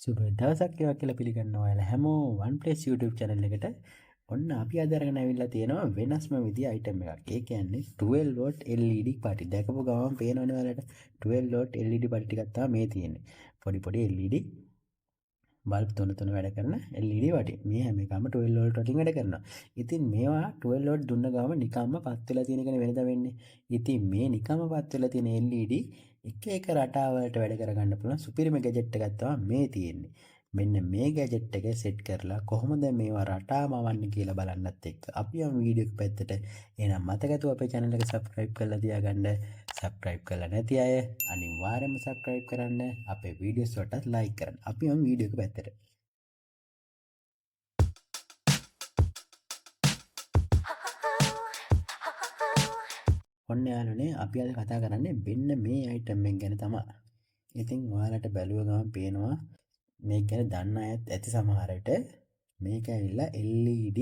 සුබ දවසක් වේවා කියලා පිළිගන්නවා ඔයාලා හැමෝම OnePlus YouTube channel එකට. ඔන්න අපි අද අරගෙන ඇවිල්ලා තියෙනවා වෙනස්ම විදිය item එකක්. ඒ කියන්නේ 12 watt LED පටි. දැකපු ගමන් පේනවනේ ඔයාලට 12 watt LED පටි ටිකක් තමයි මේ තියෙන්නේ. පොඩි LED බල්බ් තුන වැඩ කරන LED වටි. මේ හැම එකම 12 watt වලින් වැඩ කරනවා. ඉතින් මේවා 12 watt දුන්න ගමන් නිකම්ම පත් වෙලා තියෙන එකනේ වෙනද වෙන්නේ. ඉතින් මේ නිකම්ම පත් වෙලා තියෙන LED එක රටාවලට වැඩ කරගන්න පුළුවන් සුපිරිම ගැජට් එකක් තමයි මේ තියෙන්නේ. මෙන්න මේ ගැජට් එක සෙට් කරලා කොහොමද මේවා රටා මවන්නේ කියලා බලන්නත් එක්ක අපි යමු වීඩියෝ එක පැත්තට. එහෙනම් මතකද අපේ channel එක subscribe කරලා තියාගන්න. subscribe කරලා නැති අය අනිවාර්යයෙන්ම subscribe කරන්න. අපේ වීඩියෝස් වලට like කරන්න. අපි යමු වීඩියෝ එක පැත්තට. ඔන්න යාළුවනේ අපි අද කතා කරන්නේ මෙන්න මේ item එක ගැන තමයි. ඉතින් ඔයාලට බැලුව ගමන් පේනවා මේක ගැන දන්න අයත් ඇති සමහර විට. මේක ඇවිල්ලා LED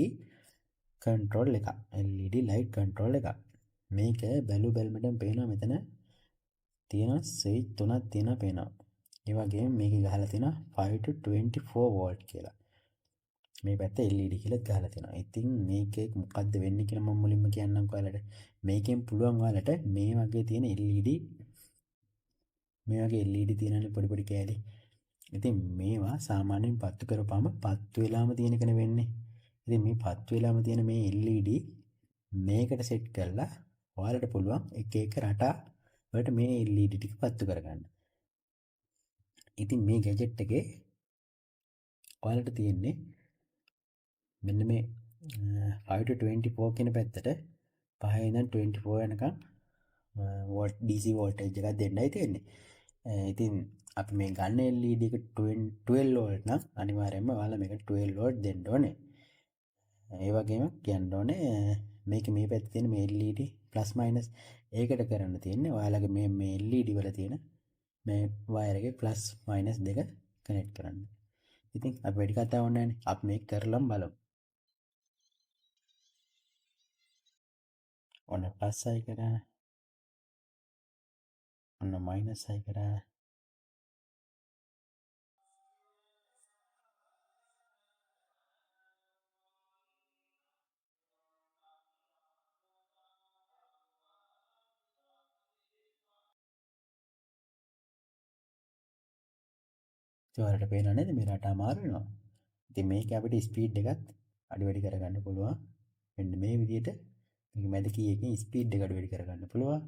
control එකක්. LED light control එකක්. මේක බැලුවටම පේනවා මෙතන තියෙන ස්විච් තුනක් තියෙනවා පේනවා. ඒ වගේම මේක ගහලා තියෙනවා 5 to 24 volt කියලා. මේ පැත්තේ LED කියලා ගහලා තියෙනවා. ඉතින් මේකේ මොකද්ද වෙන්නේ කියලා මම මුලින්ම කියන්නම්කෝ ඔයාලට. මේකෙන් පුළුවන් ඔයාලට මේ වගේ තියෙන LED මේ වගේ LED තියෙනනේ පොඩි කෑලි. ඉතින් මේවා සාමාන්‍යයෙන් පත්තු කරපුවාම පත්තු වෙලාම තියෙන එකනේ වෙන්නේ. ඉතින් මේ පත්තු වෙලාම තියෙන මේ LED මේකට සෙට් කරලා ඔයාලට පුළුවන් එක රටා වලට මේ LED ටික පත්තු කරගන්න. ඉතින් මේ ගැජට් එකේ ඔයාලට තියෙන්නේ මෙන්න මේ 5 to 24 කියන පැත්තට 5 ඉඳන් 24 වෙනකම් වෝල්ට් DC වෝල්ටේජ් එකක් දෙන්නයි තියෙන්නේ. ඉතින් අපි මේ ගන්න LED එක 12 වෝල්ට් නම් අනිවාර්යයෙන්ම ඔයාලා මේක 12 වෝල්ට් දෙන්න ඕනේ. ඒ වගේම කියන්න ඕනේ මේක මේ පැත්තේ තියෙන මේ LED ප්ලස් මයිනස් ඒකට කරන්න තියෙන්නේ ඔයාලගේ මේ LED වල තියෙන මේ වයර් එකේ ප්ලස් මයිනස් දෙක කනෙක්ට් කරන්න. ඉතින් අපි වැඩි කතා ඕනේ නැහැ. අපි මේක කරලම බලමු. ඔන්න ප්ලස් අය කරා. ඔන්න මයිනස් අය කරා. ඔයාලට පේනව නේද මේ රටා මාරු වෙනවා. ඉතින් මේක අපිට ස්පීඩ් එකත් අඩු වැඩි කරගන්න පුළුවන්. මෙන්න මේ විදිහට මේක මැද කීයකින් ස්පීඩ් එක අඩු වැඩි කරගන්න පුළුවන්.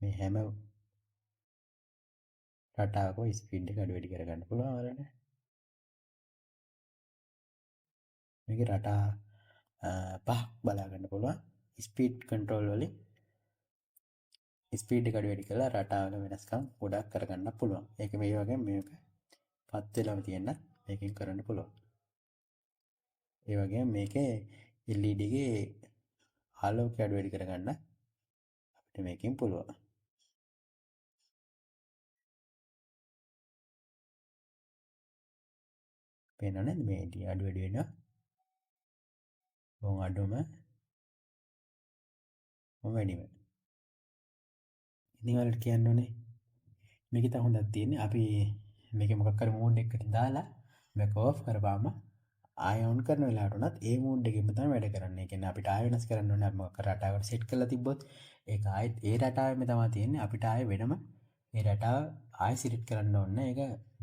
මේ හැම රටාවකම ස්පීඩ් එක අඩු වැඩි කරගන්න පුළුවන් ඔයාලට. මේකේ රටා පහක් බලා ගන්න පුළුවන්. ස්පීඩ් කන්ට්‍රෝල් වලින් ස්පීඩ් එක අඩු වැඩි කරලා රටාවල වෙනස්කම් ගොඩක් කරගන්න පුළුවන්. ඒක මේ වගේ මේක පත් වෙලාම තියෙන මේකෙන් කරන්න පුළුවන්. ඒ වගේම මේකේ LED එකේ ආලෝකය අඩු වැඩි කරගන්න අපිට මේකෙන් පුළුවන්. පේනව නේද මේ LED අඩු වැඩි වෙනවා. බොහොම අඩුම වැඩිම. ඉතින් ඔයාලට කියන්න ඕනේ මේක තව හොඳක් තියෙන්නේ අපි මේක මොකක් හරි මෝඩ් එකකට දාලා මේක ඕෆ් කරපුවාම ආය ඔන් කරන වෙලාවට උනත් ඒ මෝඩ් එකෙම තමයි වැඩ කරන්නේ. ඒ කියන්නේ අපිට ආය වෙනස් කරන්න ඕනේ. අපි මොකක් හරි රටාවකට සෙට් කරලා තිබ්බොත් ඒක ආයෙත් ඒ රටාවෙම තමයි තියෙන්නේ. අපිට ආයෙ වෙනම ඒ රටාව ආයෙ සිලෙක්ට් කරන්න ඕනේ. ඒක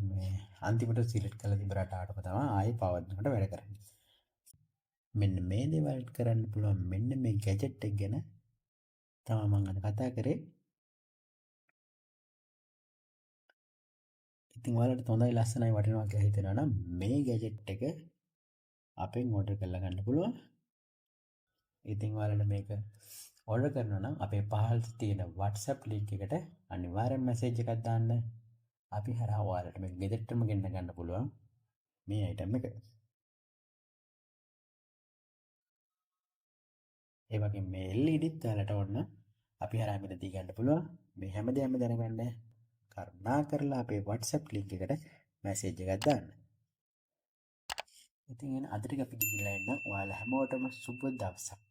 මේ අන්තිමට සිලෙක්ට් කරලා තිබ්බ රටාවටම තමයි ආයෙ පවත්නකොට වැඩ කරන්නේ. මෙන්න මේ දේවල් කරන්න පුළුවන් මෙන්න මේ ගැජට් එක ගැන තමයි මම අද කතා කරේ. ඉතින් ඔයාලට හොඳයි ලස්සනයි වටිනවා කියලා හිතෙනවා නම් මේ ගැජට් එක අපෙන් ඕඩර් කරලා ගන්න පුළුවන්. ඉතින් ඔයාලට මේක ඕඩර් කරනවා නම් අපේ පහළ තියෙන WhatsApp link එකට අනිවාර්යෙන් මැසේජ් එකක් දාන්න. අපි හරහා ඔයාලට මේක ගෙදරටම ගෙන්න ගන්න පුළුවන් මේ item එක. ඒ වගේ මේ LED ඔයාලට ඕන අපි හරහා මෙතනදී ගන්න පුළුවන්. මේ හැමදේම දැනගන්න කරුණා කරලා අපේ WhatsApp link එකට මැසේජ් එකක් දාන්න. ඉතින් එන අදට අපි ගිහිල්ලා එන්න. ඔයාලා හැමෝටම සුබ දවසක්.